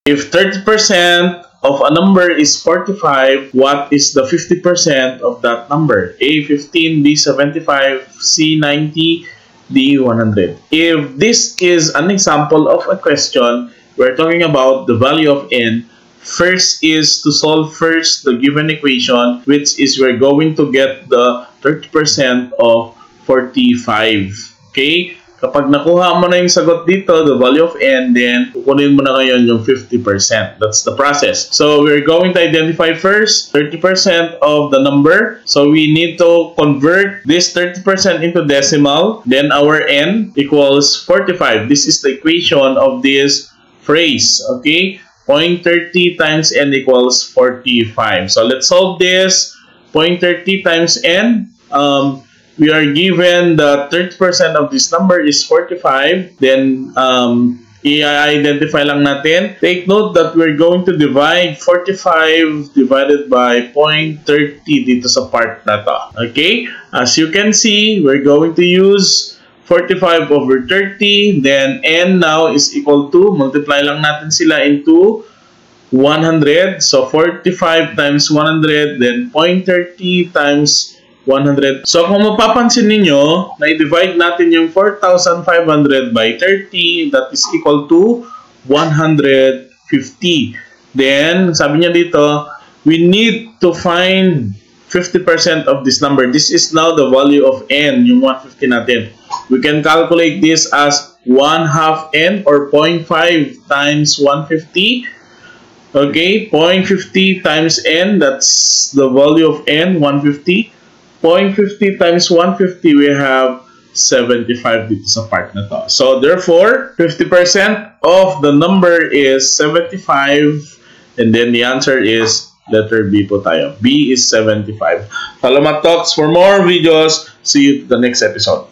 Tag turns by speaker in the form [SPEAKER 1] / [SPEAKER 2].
[SPEAKER 1] If 30% of a number is 45, what is the 50% of that number? A, 15, B, 75, C, 90, D, 100. If this is an example of a question, we're talking about the value of n. First is to solve first the given equation, which is we're going to get the 30% of 45. Okay? Kapag nakuha mo na yung sagot dito, the value of n, then kukunin mo na ngayon yung 50%. That's the process. So we're going to identify first 30% of the number. So we need to convert this 30% into decimal. Then our n equals 45. This is the equation of this phrase. Okay? 0.30 times n equals 45. So let's solve this. 0.30 times n. We are given that 30% of this number is 45. Then, i-identify lang natin. Take note that we're going to divide 45 divided by 0.30 dito sa part na to. Okay? As you can see, we're going to use 45 over 30. Then, n now is equal to, multiply lang natin sila into 100. So, 45 times 100, then 0.30 times 100. So, kung mapapansin ninyo, na-divide natin yung 4,500 by 30, that is equal to 150. Then, sabi niya dito, we need to find 50% of this number. This is now the value of n, yung 150 natin. We can calculate this as 1/2 n or 0.5 times 150. Okay, 0.50 times n, that's the value of n, 150. 0.50 times 150, we have 75 dito sa part na to. So, therefore, 50% of the number is 75. And then the answer is letter B po tayo. B is 75. Salamat, Talks. For more videos, see you to the next episode.